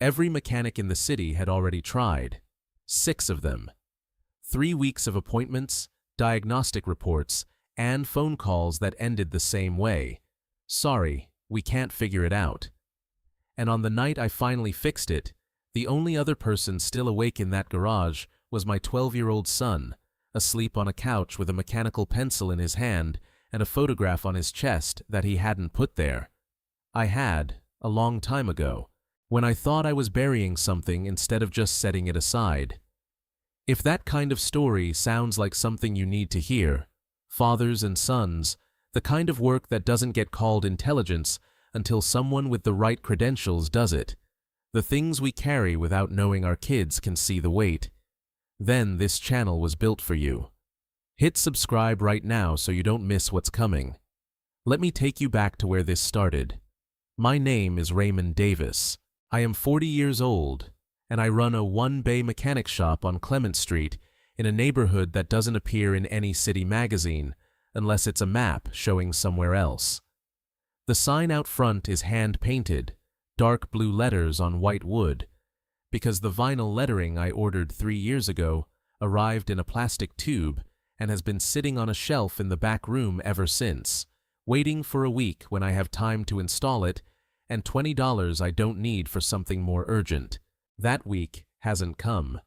Every mechanic in the city had already tried. 6 of them. 3 weeks of appointments, diagnostic reports, and phone calls that ended the same way. Sorry, we can't figure it out. And on the night I finally fixed it, the only other person still awake in that garage was my 12-year-old son, asleep on a couch with a mechanical pencil in his hand and a photograph on his chest that he hadn't put there. I had, a long time ago, when I thought I was burying something instead of just setting it aside. If that kind of story sounds like something you need to hear, fathers and sons, the kind of work that doesn't get called intelligence until someone with the right credentials does it, the things we carry without knowing our kids can see the weight, then this channel was built for you. Hit subscribe right now so you don't miss what's coming. Let me take you back to where this started. My name is Raymond Davis. I am 40 years old, and I run a one-bay mechanic shop on Clement Street in a neighborhood that doesn't appear in any city magazine unless it's a map showing somewhere else. The sign out front is hand-painted, dark blue letters on white wood, because the vinyl lettering I ordered 3 years ago arrived in a plastic tube and has been sitting on a shelf in the back room ever since, waiting for a week when I have time to install it and $20 I don't need for something more urgent. That week hasn't come.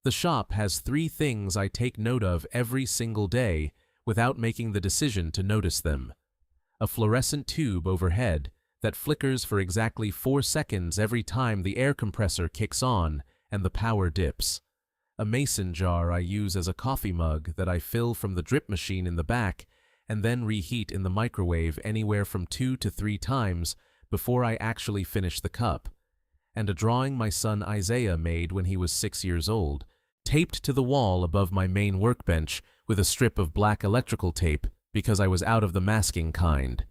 The shop has 3 things I take note of every single day without making the decision to notice them. A fluorescent tube overhead that flickers for exactly 4 seconds every time the air compressor kicks on and the power dips. A mason jar I use as a coffee mug that I fill from the drip machine in the back and then reheat in the microwave anywhere from 2 to 3 times before I actually finish the cup. And a drawing my son Isaiah made when he was 6 years old, taped to the wall above my main workbench with a strip of black electrical tape because I was out of the masking kind.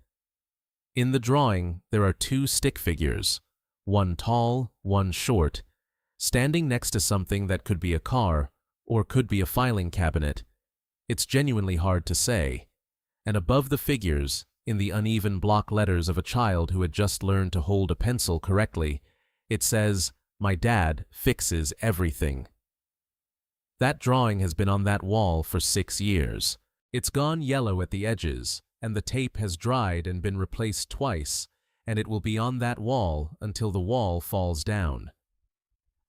In the drawing, there are 2 stick figures, one tall, one short, standing next to something that could be a car or could be a filing cabinet. It's genuinely hard to say. And above the figures, in the uneven block letters of a child who had just learned to hold a pencil correctly, it says, "My dad fixes everything." That drawing has been on that wall for 6 years. It's gone yellow at the edges, and the tape has dried and been replaced twice, and it will be on that wall until the wall falls down.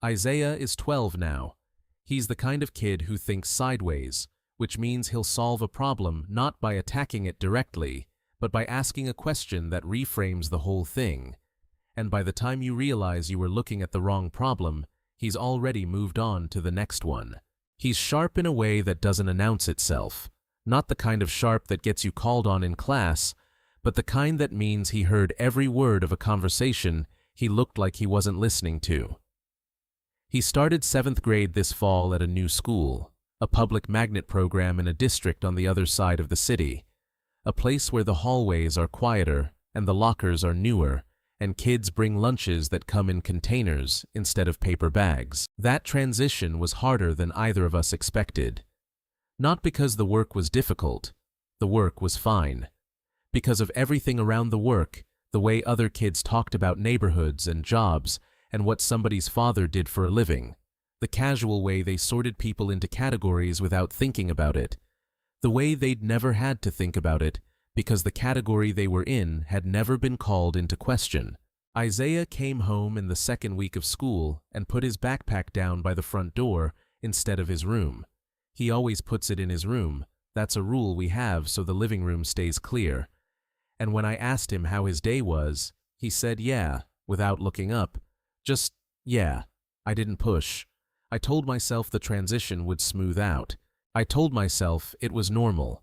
Isaiah is 12 now. He's the kind of kid who thinks sideways, which means he'll solve a problem not by attacking it directly, but by asking a question that reframes the whole thing. And by the time you realize you were looking at the wrong problem, he's already moved on to the next one. He's sharp in a way that doesn't announce itself, not the kind of sharp that gets you called on in class, but the kind that means he heard every word of a conversation he looked like he wasn't listening to. He started 7th grade this fall at a new school, a public magnet program in a district on the other side of the city, a place where the hallways are quieter and the lockers are newer, and kids bring lunches that come in containers instead of paper bags. That transition was harder than either of us expected. Not because the work was difficult, the work was fine. Because of everything around the work, the way other kids talked about neighborhoods and jobs and what somebody's father did for a living, the casual way they sorted people into categories without thinking about it, the way they'd never had to think about it because the category they were in had never been called into question. Isaiah came home in the 2nd week of school and put his backpack down by the front door instead of his room. He always puts it in his room. That's a rule we have so the living room stays clear. And when I asked him how his day was, he said yeah, without looking up. Just, yeah. I didn't push. I told myself the transition would smooth out. I told myself it was normal.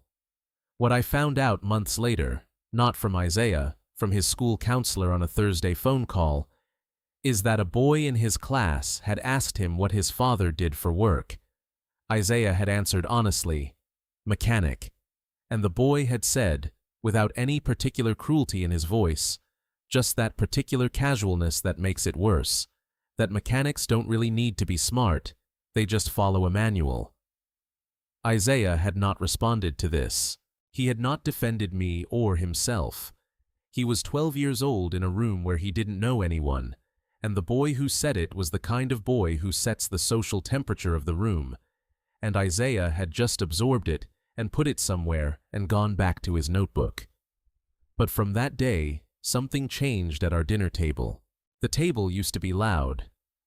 What I found out months later, not from Isaiah, from his school counselor on a Thursday phone call, is that a boy in his class had asked him what his father did for work. Isaiah had answered honestly, "Mechanic." And the boy had said, without any particular cruelty in his voice, just that particular casualness that makes it worse, that mechanics don't really need to be smart, they just follow a manual. Isaiah had not responded to this. He had not defended me or himself. He was 12 years old in a room where he didn't know anyone, and the boy who said it was the kind of boy who sets the social temperature of the room, and Isaiah had just absorbed it and put it somewhere and gone back to his notebook. But from that day, something changed at our dinner table. The table used to be loud.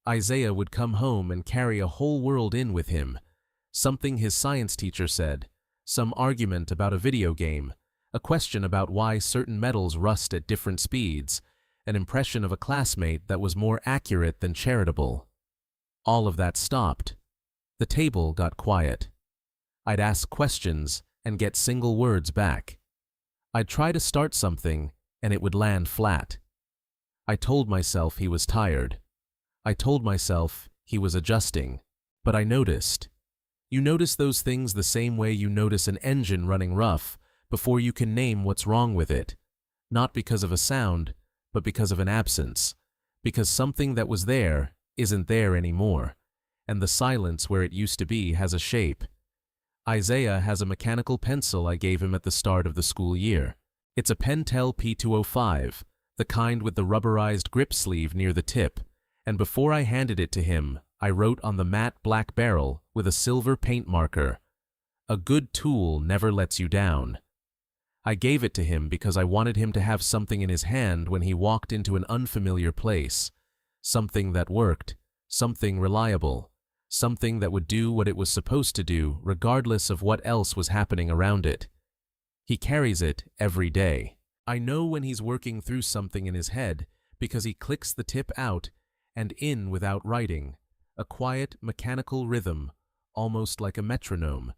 Isaiah would come home and carry a whole world in with him. Something his science teacher said, some argument about a video game, a question about why certain metals rust at different speeds, an impression of a classmate that was more accurate than charitable. All of that stopped. The table got quiet. I'd ask questions and get single words back. I'd try to start something and it would land flat. I told myself he was tired. I told myself he was adjusting. But I noticed. You notice those things the same way you notice an engine running rough before you can name what's wrong with it. Not because of a sound, but because of an absence. Because something that was there isn't there anymore. And the silence where it used to be has a shape. Isaiah has a mechanical pencil I gave him at the start of the school year. It's a Pentel P205, the kind with the rubberized grip sleeve near the tip, and before I handed it to him, I wrote on the matte black barrel with a silver paint marker, "A good tool never lets you down." I gave it to him because I wanted him to have something in his hand when he walked into an unfamiliar place, something that worked, something reliable, something that would do what it was supposed to do regardless of what else was happening around it. He carries it every day. I know when he's working through something in his head because he clicks the tip out and in without writing, a quiet, mechanical rhythm, almost like a metronome.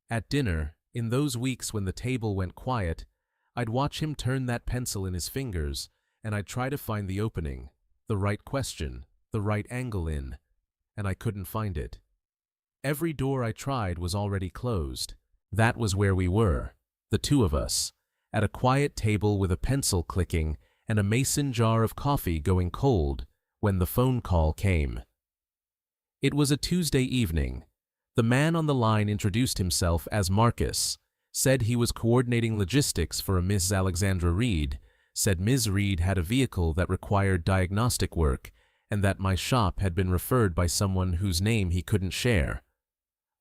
At dinner, in those weeks when the table went quiet, I'd watch him turn that pencil in his fingers, and I'd try to find the opening, the right question, the right angle in, and I couldn't find it. Every door I tried was already closed. That was where we were, the two of us, at a quiet table with a pencil clicking and a mason jar of coffee going cold when the phone call came. It was a Tuesday evening. The man on the line introduced himself as Marcus, said he was coordinating logistics for a Miss Alexandra Reed, said Ms. Reed had a vehicle that required diagnostic work, and that my shop had been referred by someone whose name he couldn't share.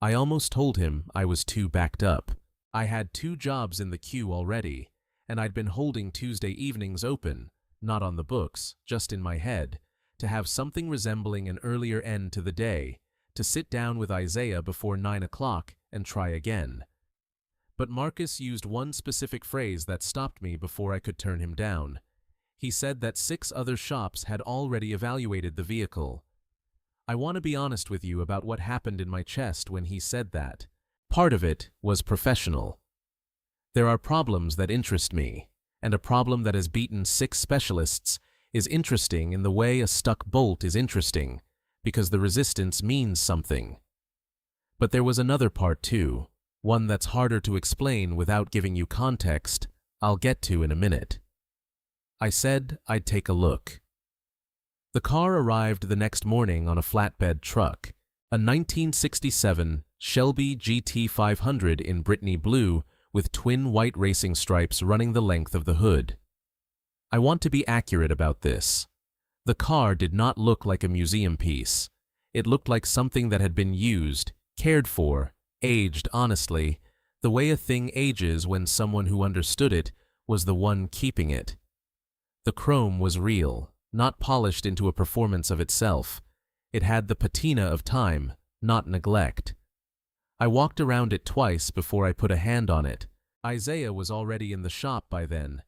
I almost told him I was too backed up. I had 2 jobs in the queue already, and I'd been holding Tuesday evenings open, not on the books, just in my head, to have something resembling an earlier end to the day, to sit down with Isaiah before 9 o'clock and try again. But Marcus used one specific phrase that stopped me before I could turn him down. He said that 6 other shops had already evaluated the vehicle. I want to be honest with you about what happened in my chest when he said that. Part of it was professional. There are problems that interest me, and a problem that has beaten 6 specialists is interesting in the way a stuck bolt is interesting, because the resistance means something. But there was another part too, one that's harder to explain without giving you context, I'll get to in a minute. I said I'd take a look. The car arrived the next morning on a flatbed truck, a 1967 Shelby GT500 in Brittany blue with twin white racing stripes running the length of the hood. I want to be accurate about this. The car did not look like a museum piece. It looked like something that had been used, cared for, aged honestly, the way a thing ages when someone who understood it was the one keeping it. The chrome was real, not polished into a performance of itself. It had the patina of time, not neglect. I walked around it twice before I put a hand on it. Isaiah was already in the shop by then.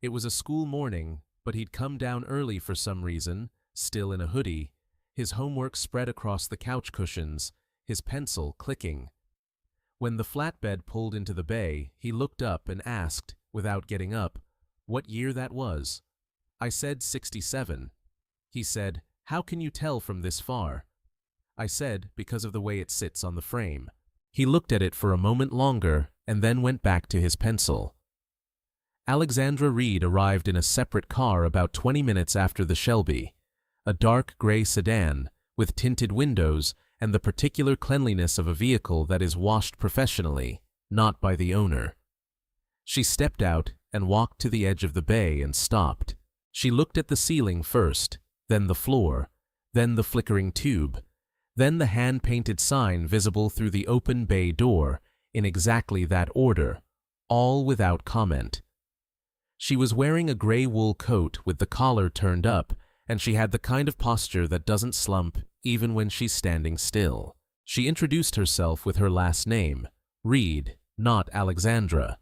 It was a school morning, but he'd come down early for some reason, still in a hoodie, his homework spread across the couch cushions, his pencil clicking. When the flatbed pulled into the bay, he looked up and asked, without getting up, what year that was. I said 67. He said, "How can you tell from this far?" I said, because of the way it sits on the frame. He looked at it for a moment longer and then went back to his pencil. Alexandra Reed arrived in a separate car about 20 minutes after the Shelby, a dark gray sedan with tinted windows and the particular cleanliness of a vehicle that is washed professionally, not by the owner. She stepped out and walked to the edge of the bay and stopped. She looked at the ceiling first, then the floor, then the flickering tube, then the hand-painted sign visible through the open bay door, in exactly that order, all without comment. She was wearing a gray wool coat with the collar turned up, and she had the kind of posture that doesn't slump even when she's standing still. She introduced herself with her last name, Reed, not Alexandra,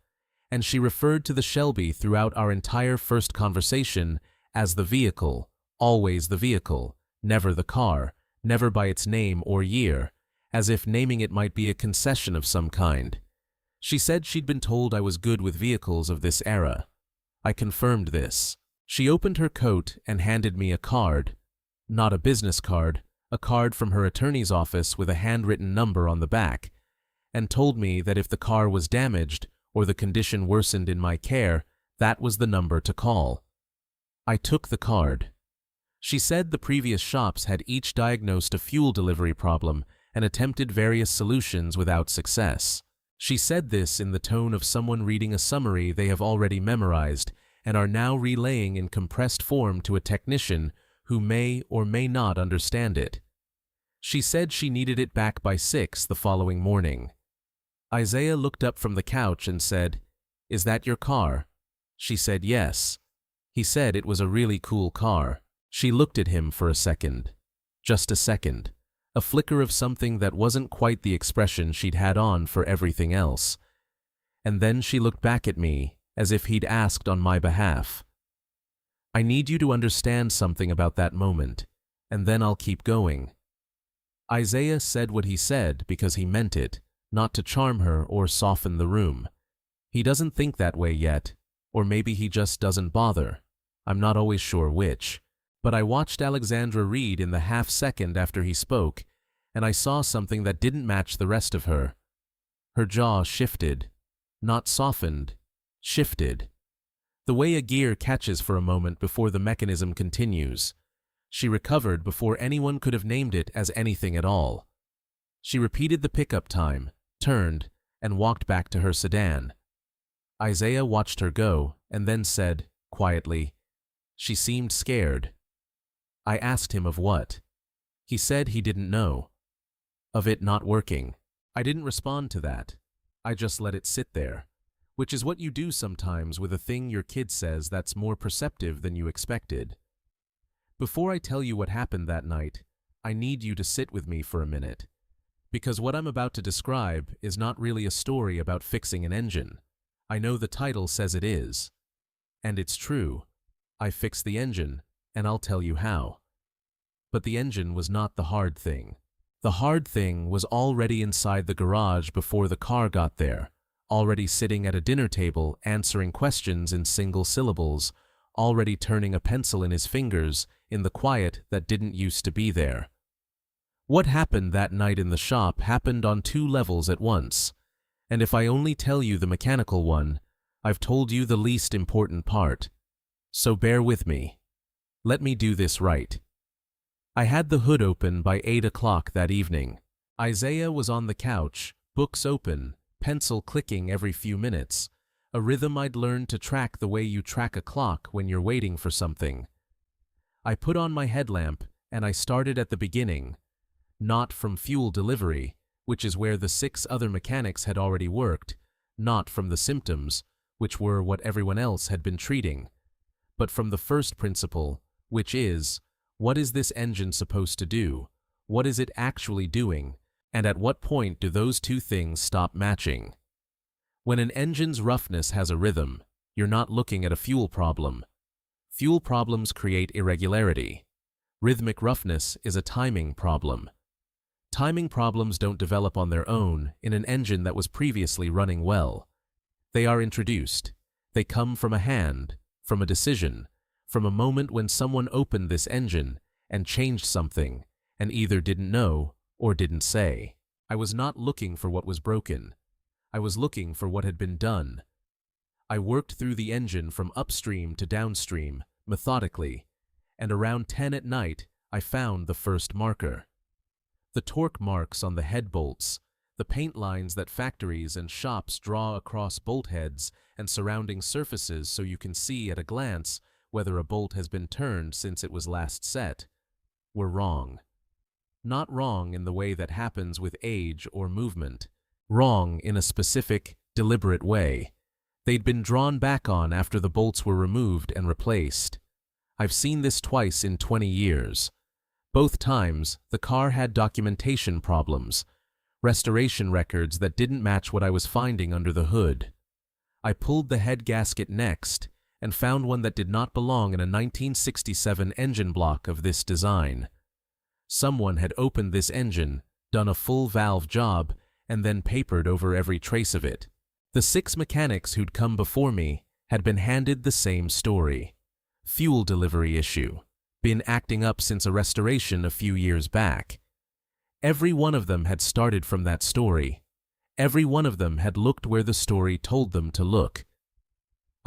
and she referred to the Shelby throughout our entire first conversation as the vehicle, always the vehicle, never the car, never by its name or year, as if naming it might be a concession of some kind. She said she'd been told I was good with vehicles of this era. I confirmed this. She opened her coat and handed me a card. Not a business card, a card from her attorney's office with a handwritten number on the back, and told me that if the car was damaged or the condition worsened in my care, that was the number to call. I took the card. She said the previous shops had each diagnosed a fuel delivery problem and attempted various solutions without success. She said this in the tone of someone reading a summary they have already memorized and are now relaying in compressed form to a technician who may or may not understand it. She said she needed it back by 6 the following morning. Isaiah looked up from the couch and said, "Is that your car?" She said yes. He said it was a really cool car. She looked at him for a second. Just a second. A flicker of something that wasn't quite the expression she'd had on for everything else. And then she looked back at me, as if he'd asked on my behalf. I need you to understand something about that moment, and then I'll keep going. Isaiah said what he said because he meant it, not to charm her or soften the room. He doesn't think that way yet, or maybe he just doesn't bother. I'm not always sure which. But I watched Alexandra Reed in the half-second after he spoke, and I saw something that didn't match the rest of her. Her jaw shifted. Not softened. Shifted. The way a gear catches for a moment before the mechanism continues. She recovered before anyone could have named it as anything at all. She repeated the pickup time, turned, and walked back to her sedan. Isaiah watched her go, and then said, quietly, "She seemed scared." I asked him of what. He said he didn't know. Of it not working. I didn't respond to that. I just let it sit there, which is what you do sometimes with a thing your kid says that's more perceptive than you expected. Before I tell you what happened that night, I need you to sit with me for a minute, because what I'm about to describe is not really a story about fixing an engine. I know the title says it is. And it's true. I fixed the engine, and I'll tell you how. But the engine was not the hard thing. The hard thing was already inside the garage before the car got there, already sitting at a dinner table answering questions in single syllables, already turning a pencil in his fingers in the quiet that didn't used to be there. What happened that night in the shop happened on 2 levels at once, and if I only tell you the mechanical one, I've told you the least important part. So bear with me. Let me do this right. I had the hood open by 8 o'clock that evening. Isaiah was on the couch, books open, pencil clicking every few minutes, a rhythm I'd learned to track the way you track a clock when you're waiting for something. I put on my headlamp and I started at the beginning, not from fuel delivery, which is where the 6 other mechanics had already worked, not from the symptoms, which were what everyone else had been treating, but from the first principle, which is, what is this engine supposed to do? What is it actually doing? And at what point do those 2 things stop matching? When an engine's roughness has a rhythm, you're not looking at a fuel problem. Fuel problems create irregularity. Rhythmic roughness is a timing problem. Timing problems don't develop on their own in an engine that was previously running well. They are introduced. They come from a hand, from a decision, from a moment when someone opened this engine and changed something and either didn't know or didn't say. I was not looking for what was broken. I was looking for what had been done. I worked through the engine from upstream to downstream, methodically, and around 10 at night I found the first marker. The torque marks on the head bolts, the paint lines that factories and shops draw across bolt heads and surrounding surfaces so you can see at a glance whether a bolt has been turned since it was last set, were wrong. Not wrong in the way that happens with age or movement. Wrong in a specific, deliberate way. They'd been drawn back on after the bolts were removed and replaced. I've seen this twice in 20 years. Both times, the car had documentation problems, restoration records that didn't match what I was finding under the hood. I pulled the head gasket next and found one that did not belong in a 1967 engine block of this design. Someone had opened this engine, done a full valve job, and then papered over every trace of it. The 6 mechanics who'd come before me had been handed the same story. Fuel delivery issue. Been acting up since a restoration a few years back. Every one of them had started from that story. Every one of them had looked where the story told them to look.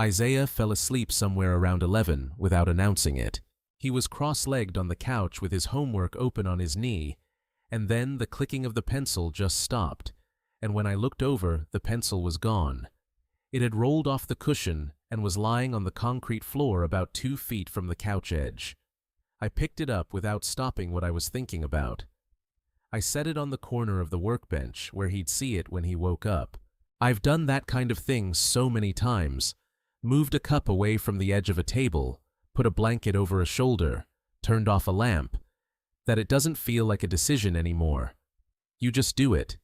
Isaiah fell asleep somewhere around 11 without announcing it. He was cross-legged on the couch with his homework open on his knee, and then the clicking of the pencil just stopped, and when I looked over, the pencil was gone. It had rolled off the cushion and was lying on the concrete floor about 2 feet from the couch edge. I picked it up without stopping what I was thinking about. I set it on the corner of the workbench where he'd see it when he woke up. I've done that kind of thing so many times. Moved a cup away from the edge of a table, put a blanket over a shoulder, turned off a lamp, that it doesn't feel like a decision anymore. You just do it.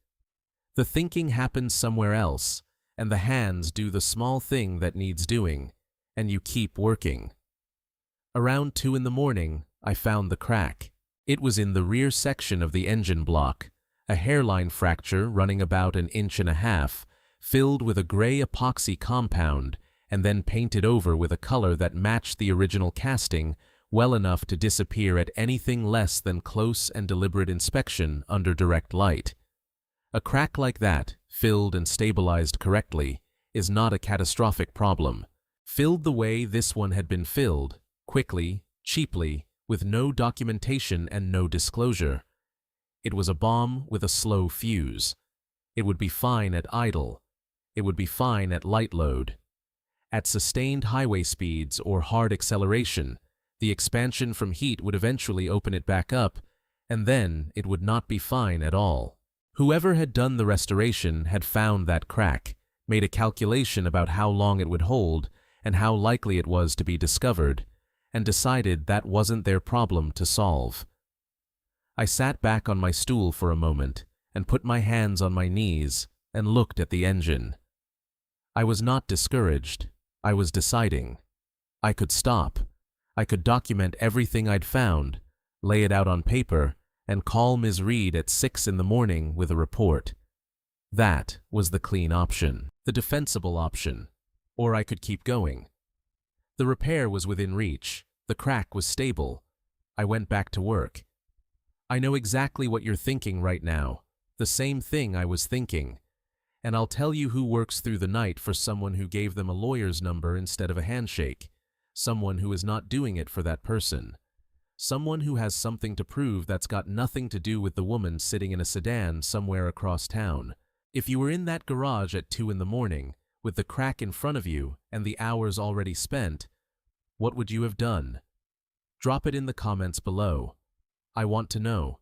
The thinking happens somewhere else, and the hands do the small thing that needs doing, and you keep working. Around 2 in the morning, I found the crack. It was in the rear section of the engine block, a hairline fracture running about 1.5 inches, filled with a gray epoxy compound, and then painted over with a color that matched the original casting well enough to disappear at anything less than close and deliberate inspection under direct light. A crack like that, filled and stabilized correctly, is not a catastrophic problem. Filled the way this one had been filled, quickly, cheaply, with no documentation and no disclosure. It was a bomb with a slow fuse. It would be fine at idle. It would be fine at light load. At sustained highway speeds or hard acceleration, the expansion from heat would eventually open it back up, and then it would not be fine at all. Whoever had done the restoration had found that crack, made a calculation about how long it would hold and how likely it was to be discovered, and decided that wasn't their problem to solve. I sat back on my stool for a moment and put my hands on my knees and looked at the engine. I was not discouraged. I was deciding. I could stop. I could document everything I'd found, lay it out on paper, and call Ms. Reed at 6 in the morning with a report. That was the clean option, the defensible option. Or I could keep going. The repair was within reach. The crack was stable. I went back to work. I know exactly what you're thinking right now, the same thing I was thinking. And I'll tell you who works through the night for someone who gave them a lawyer's number instead of a handshake, someone who is not doing it for that person, someone who has something to prove that's got nothing to do with the woman sitting in a sedan somewhere across town. If you were in that garage at 2 in the morning, with the crack in front of you and the hours already spent, what would you have done? Drop it in the comments below. I want to know.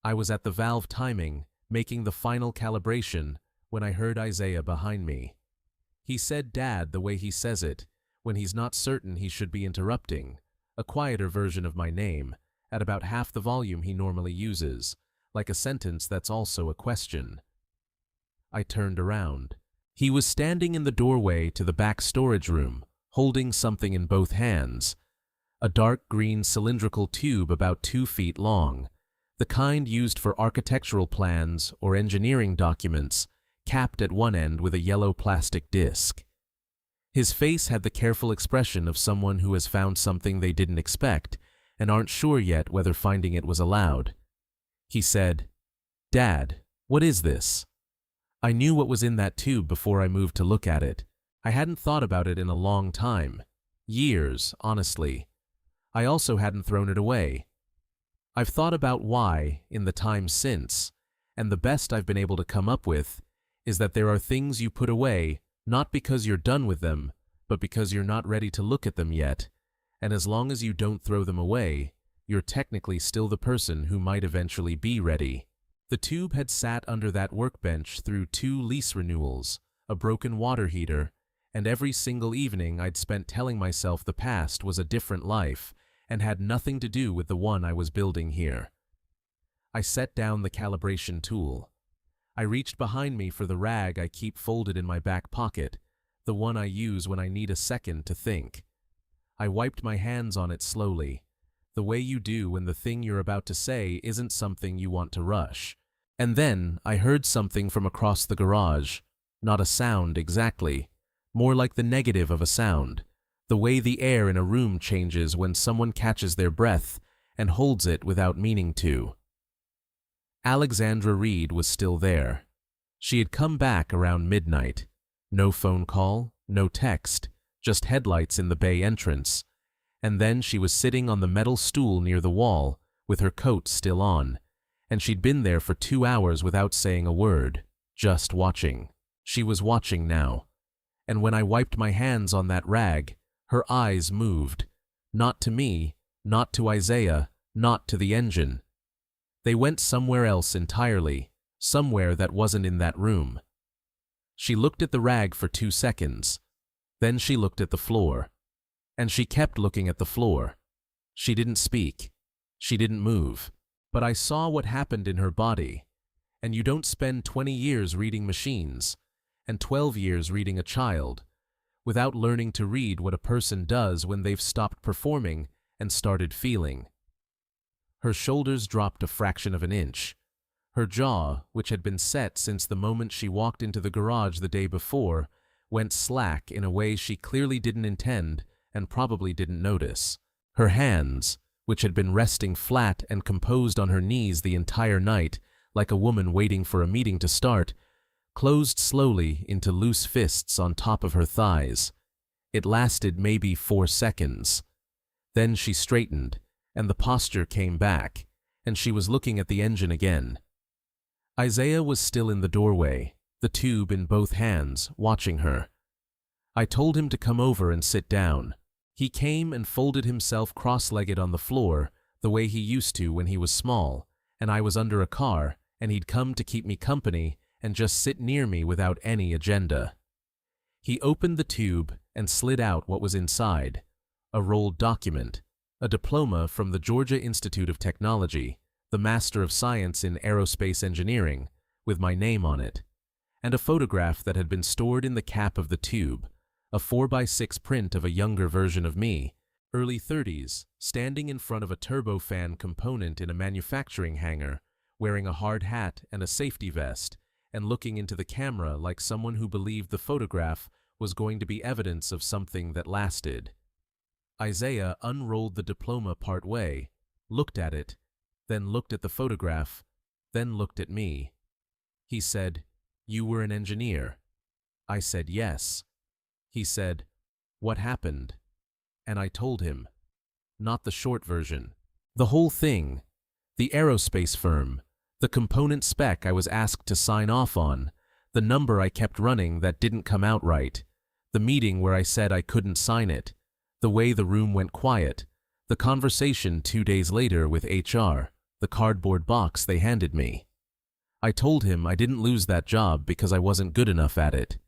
I was at the valve timing, making the final calibration, when I heard Isaiah behind me. He said "Dad" the way he says it, when he's not certain he should be interrupting, a quieter version of my name, at about half the volume he normally uses, like a sentence that's also a question. I turned around. He was standing in the doorway to the back storage room, holding something in both hands, a dark green cylindrical tube about 2 feet long, the kind used for architectural plans or engineering documents, capped at one end with a yellow plastic disc. His face had the careful expression of someone who has found something they didn't expect and aren't sure yet whether finding it was allowed. He said, "Dad, what is this?" I knew what was in that tube before I moved to look at it. I hadn't thought about it in a long time. Years, honestly. I also hadn't thrown it away. I've thought about why in the time since, and the best I've been able to come up with is that there are things you put away not because you're done with them, but because you're not ready to look at them yet, and as long as you don't throw them away, you're technically still the person who might eventually be ready. The tube had sat under that workbench through 2 lease renewals, a broken water heater, and every single evening I'd spent telling myself the past was a different life and had nothing to do with the one I was building here. I set down the calibration tool. I reached behind me for the rag I keep folded in my back pocket, the one I use when I need a second to think. I wiped my hands on it slowly, the way you do when the thing you're about to say isn't something you want to rush. And then I heard something from across the garage, not a sound exactly, more like the negative of a sound, the way the air in a room changes when someone catches their breath and holds it without meaning to. Alexandra Reed was still there. She had come back around midnight. No phone call, no text, just headlights in the bay entrance. And then she was sitting on the metal stool near the wall, with her coat still on, and she'd been there for 2 hours without saying a word, just watching. She was watching now. And when I wiped my hands on that rag, her eyes moved. Not to me, not to Isaiah, not to the engine. They went somewhere else entirely, somewhere that wasn't in that room. She looked at the rag for 2 seconds. Then she looked at the floor. And she kept looking at the floor. She didn't speak. She didn't move. But I saw what happened in her body. And you don't spend 20 years reading machines, and 12 years reading a child, without learning to read what a person does when they've stopped performing and started feeling. Her shoulders dropped a fraction of an inch. Her jaw, which had been set since the moment she walked into the garage the day before, went slack in a way she clearly didn't intend and probably didn't notice. Her hands, which had been resting flat and composed on her knees the entire night, like a woman waiting for a meeting to start, closed slowly into loose fists on top of her thighs. It lasted maybe 4 seconds. Then she straightened, and the posture came back, and she was looking at the engine again. Isaiah was still in the doorway, the tube in both hands, watching her. I told him to come over and sit down. He came and folded himself cross-legged on the floor, the way he used to when he was small, and I was under a car, and he'd come to keep me company and just sit near me without any agenda. He opened the tube and slid out what was inside, a rolled document, a diploma from the Georgia Institute of Technology, the Master of Science in Aerospace Engineering, with my name on it, and a photograph that had been stored in the cap of the tube, a 4x6 print of a younger version of me, early 30s, standing in front of a turbofan component in a manufacturing hangar, wearing a hard hat and a safety vest, and looking into the camera like someone who believed the photograph was going to be evidence of something that lasted. Isaiah unrolled the diploma part way, looked at it, then looked at the photograph, then looked at me. He said, "You were an engineer." I said, "Yes." He said, "What happened?" And I told him. Not the short version. The whole thing. The aerospace firm. The component spec I was asked to sign off on. The number I kept running that didn't come out right. The meeting where I said I couldn't sign it. The way the room went quiet. The conversation 2 days later with HR. The cardboard box they handed me. I told him I didn't lose that job because I wasn't good enough at it.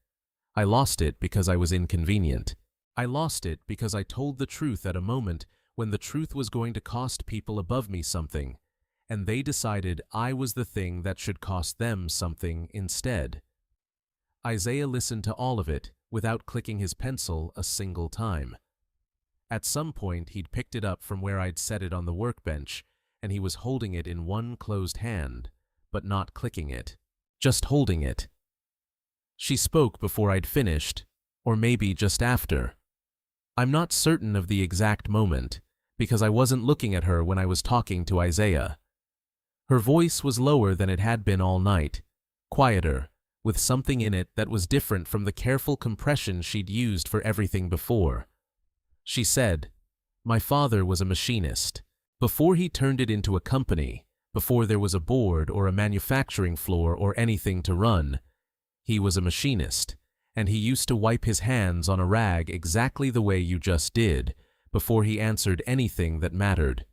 I lost it because I was inconvenient. I lost it because I told the truth at a moment when the truth was going to cost people above me something, and they decided I was the thing that should cost them something instead. Isaiah listened to all of it without clicking his pencil a single time. At some point, he'd picked it up from where I'd set it on the workbench, and he was holding it in one closed hand, but not clicking it, just holding it. She spoke before I'd finished, or maybe just after. I'm not certain of the exact moment, because I wasn't looking at her when I was talking to Isaiah. Her voice was lower than it had been all night, quieter, with something in it that was different from the careful compression she'd used for everything before. She said, "My father was a machinist. Before he turned it into a company, before there was a board or a manufacturing floor or anything to run, he was a machinist, and he used to wipe his hands on a rag exactly the way you just did, before he answered anything that mattered.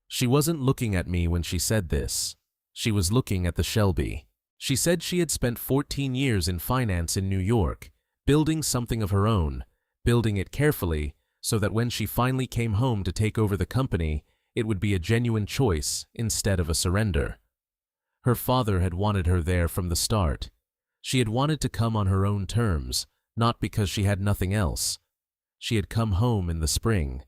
She wasn't looking at me when she said this. She was looking at the Shelby. She said she had spent 14 years in finance in New York, building something of her own, building it carefully so that when she finally came home to take over the company, it would be a genuine choice instead of a surrender. Her father had wanted her there from the start. She had wanted to come on her own terms, not because she had nothing else. She had come home in the spring.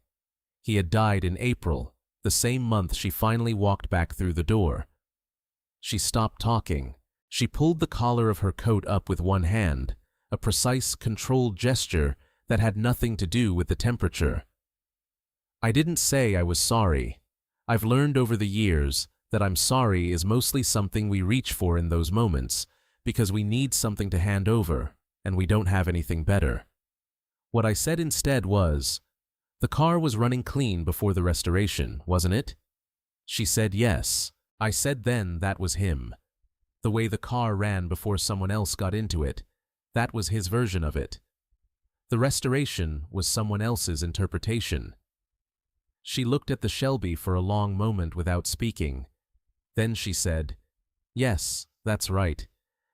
He had died in April, the same month she finally walked back through the door. She stopped talking. She pulled the collar of her coat up with one hand, a precise, controlled gesture that had nothing to do with the temperature. I didn't say I was sorry. I've learned over the years that I'm sorry is mostly something we reach for in those moments because we need something to hand over and we don't have anything better. What I said instead was, "The car was running clean before the restoration, wasn't it?" She said yes. I said then that was him. The way the car ran before someone else got into it, that was his version of it. The restoration was someone else's interpretation. She looked at the Shelby for a long moment without speaking. Then she said, "Yes, that's right,"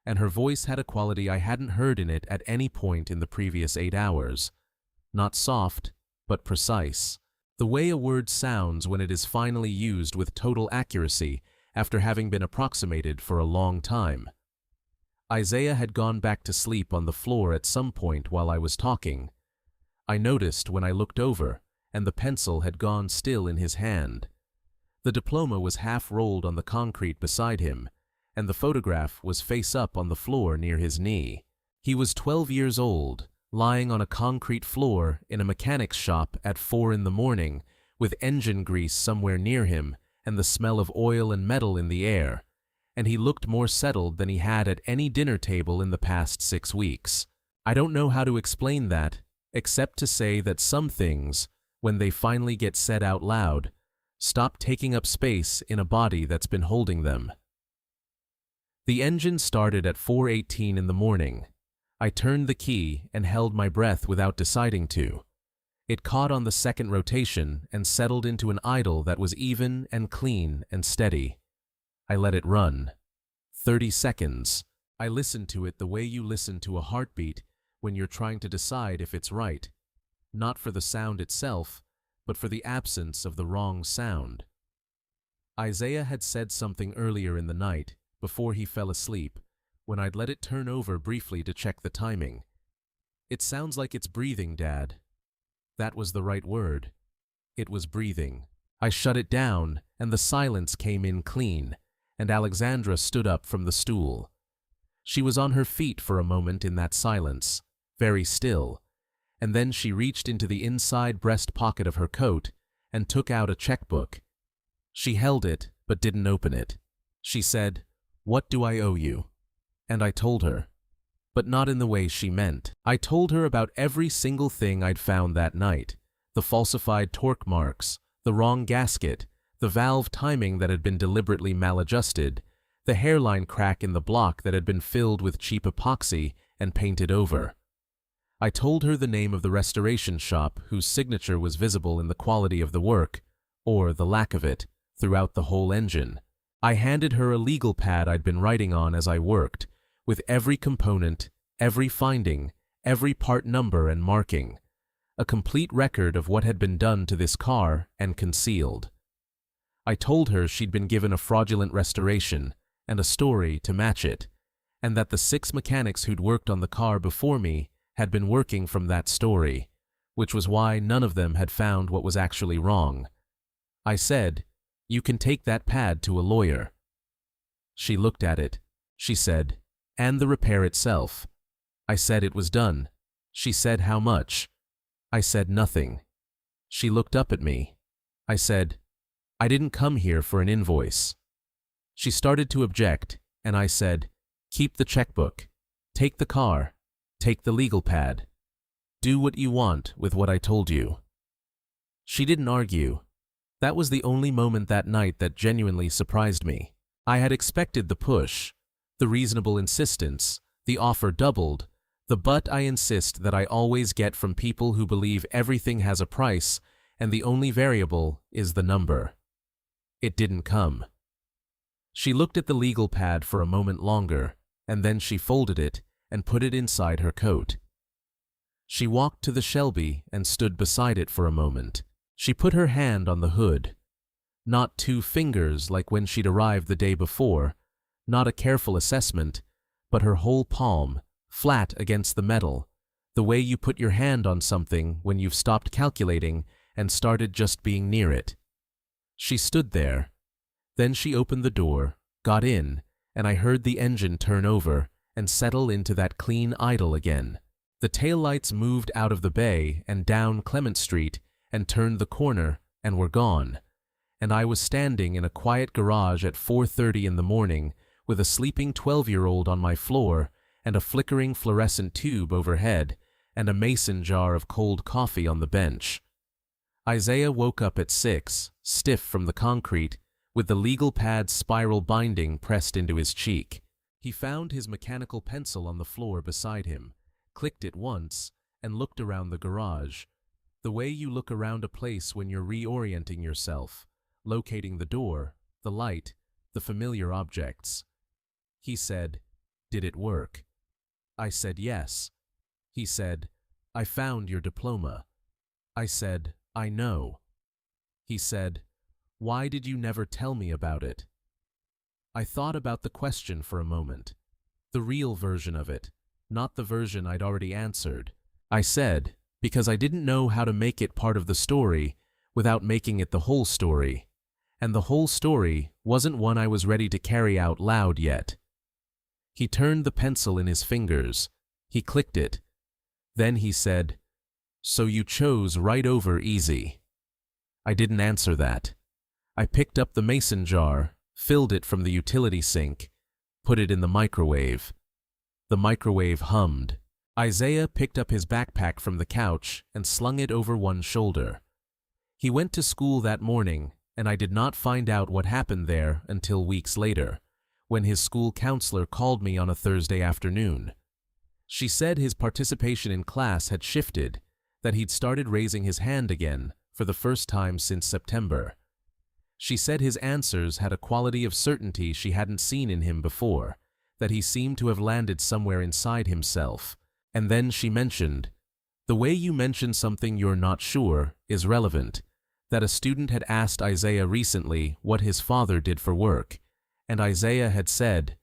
and her voice had a quality I hadn't heard in it at any point in the previous 8 hours. Not soft, but precise. The way a word sounds when it is finally used with total accuracy after having been approximated for a long time. Isaiah had gone back to sleep on the floor at some point while I was talking. I noticed when I looked over, and the pencil had gone still in his hand. The diploma was half rolled on the concrete beside him, and the photograph was face up on the floor near his knee. He was 12 years old, lying on a concrete floor in a mechanic's shop at 4 in the morning, with engine grease somewhere near him and the smell of oil and metal in the air, and he looked more settled than he had at any dinner table in the past 6 weeks. I don't know how to explain that, except to say that some things, when they finally get said out loud, stop taking up space in a body that's been holding them. The engine started at 4:18 in the morning. I turned the key and held my breath without deciding to. It caught on the second rotation and settled into an idle that was even and clean and steady. I let it run. 30 seconds. I listened to it the way you listen to a heartbeat when you're trying to decide if it's right. Not for the sound itself, but for the absence of the wrong sound. Isaiah had said something earlier in the night, before he fell asleep, when I'd let it turn over briefly to check the timing. "It sounds like it's breathing, Dad." That was the right word. It was breathing. I shut it down, and the silence came in clean, and Alexandra stood up from the stool. She was on her feet for a moment in that silence, very still, and then she reached into the inside breast pocket of her coat and took out a checkbook. She held it, but didn't open it. She said, "What do I owe you?" And I told her. But not in the way she meant. I told her about every single thing I'd found that night. The falsified torque marks, the wrong gasket, the valve timing that had been deliberately maladjusted, the hairline crack in the block that had been filled with cheap epoxy and painted over. I told her the name of the restoration shop whose signature was visible in the quality of the work, or the lack of it, throughout the whole engine. I handed her a legal pad I'd been writing on as I worked, with every component, every finding, every part number and marking, a complete record of what had been done to this car and concealed. I told her she'd been given a fraudulent restoration and a story to match it, and that the 6 mechanics who'd worked on the car before me had been working from that story, which was why none of them had found what was actually wrong. I said, "You can take that pad to a lawyer." She looked at it. She said, "And the repair itself." I said it was done. She said how much. I said nothing. She looked up at me. I said, "I didn't come here for an invoice." She started to object, and I said, "Keep the checkbook. Take the car. Take the legal pad. Do what you want with what I told you." She didn't argue. That was the only moment that night that genuinely surprised me. I had expected the push, the reasonable insistence, the offer doubled, The but I insist that I always get from people who believe everything has a price and the only variable is the number. It didn't come. She looked at the legal pad for a moment longer, and then she folded it and put it inside her coat. She walked to the Shelby and stood beside it for a moment. She put her hand on the hood. Not 2 fingers like when she'd arrived the day before, not a careful assessment, but her whole palm, flat against the metal, the way you put your hand on something when you've stopped calculating and started just being near it. She stood there. Then she opened the door, got in, and I heard the engine turn over and settle into that clean idle again. The taillights moved out of the bay and down Clement Street and turned the corner and were gone, and I was standing in a quiet garage at 4:30 in the morning with a sleeping 12-year-old on my floor and a flickering fluorescent tube overhead and a mason jar of cold coffee on the bench. Isaiah woke up at 6, stiff from the concrete, with the legal pad's spiral binding pressed into his cheek. He found his mechanical pencil on the floor beside him, clicked it once, and looked around the garage, the way you look around a place when you're reorienting yourself, locating the door, the light, the familiar objects. He said, "Did it work?" I said yes. He said, "I found your diploma." I said, "I know." He said, "Why did you never tell me about it?" I thought about the question for a moment. The real version of it, not the version I'd already answered. I said, because I didn't know how to make it part of the story without making it the whole story. And the whole story wasn't one I was ready to carry out loud yet. He turned the pencil in his fingers. He clicked it. Then he said, "So you chose right over easy." I didn't answer that. I picked up the mason jar, filled it from the utility sink, put it in the microwave. The microwave hummed. Isaiah picked up his backpack from the couch and slung it over one shoulder. He went to school that morning, and I did not find out what happened there until weeks later, when his school counselor called me on a Thursday afternoon. She said his participation in class had shifted, that he'd started raising his hand again for the first time since September. She said his answers had a quality of certainty she hadn't seen in him before, that he seemed to have landed somewhere inside himself. And then she mentioned, "The way you mention something you're not sure is relevant," that a student had asked Isaiah recently what his father did for work, and Isaiah had said,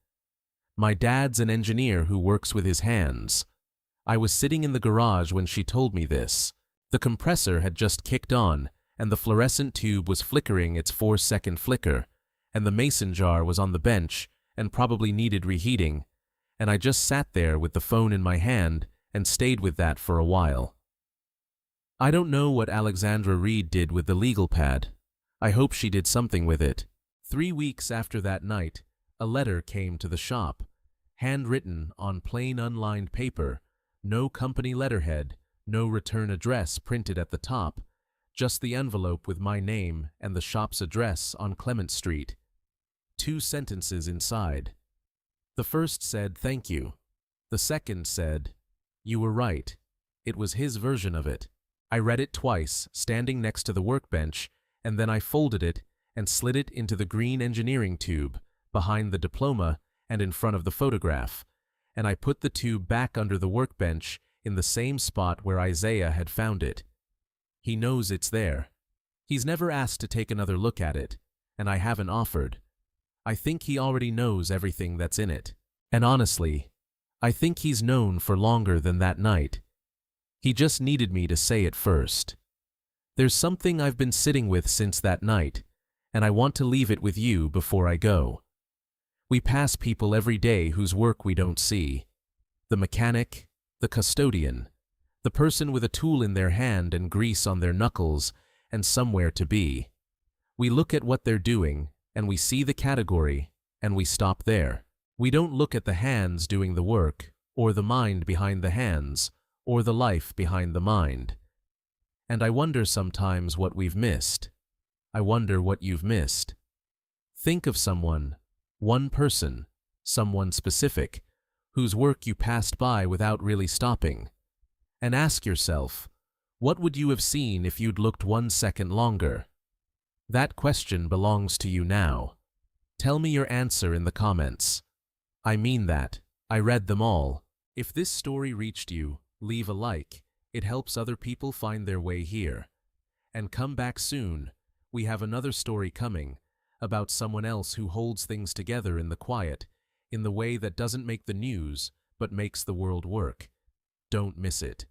"My dad's an engineer who works with his hands." I was sitting in the garage when she told me this. The compressor had just kicked on, and the fluorescent tube was flickering its 4-second flicker, and the mason jar was on the bench and probably needed reheating, and I just sat there with the phone in my hand and stayed with that for a while. I don't know what Alexandra Reed did with the legal pad. I hope she did something with it. 3 weeks after that night, a letter came to the shop, handwritten on plain unlined paper, no company letterhead, no return address printed at the top, just the envelope with my name and the shop's address on Clement Street. 2 sentences inside. The first said, "Thank you." The second said, "You were right." It was his version of it. I read it twice, standing next to the workbench, and then I folded it and slid it into the green engineering tube, behind the diploma and in front of the photograph, and I put the tube back under the workbench in the same spot where Isaiah had found it. He knows it's there. He's never asked to take another look at it, and I haven't offered. I think he already knows everything that's in it. And honestly, I think he's known for longer than that night. He just needed me to say it first. There's something I've been sitting with since that night, and I want to leave it with you before I go. We pass people every day whose work we don't see. The mechanic, the custodian, the person with a tool in their hand and grease on their knuckles and somewhere to be. We look at what they're doing, and we see the category, and we stop there. We don't look at the hands doing the work, or the mind behind the hands, or the life behind the mind. And I wonder sometimes what we've missed. I wonder what you've missed. Think of someone, one person, someone specific, whose work you passed by without really stopping. And ask yourself, what would you have seen if you'd looked 1 second longer? That question belongs to you now. Tell me your answer in the comments. I mean that. I read them all. If this story reached you, leave a like. It helps other people find their way here. And come back soon. We have another story coming about someone else who holds things together in the quiet, in the way that doesn't make the news, but makes the world work. Don't miss it.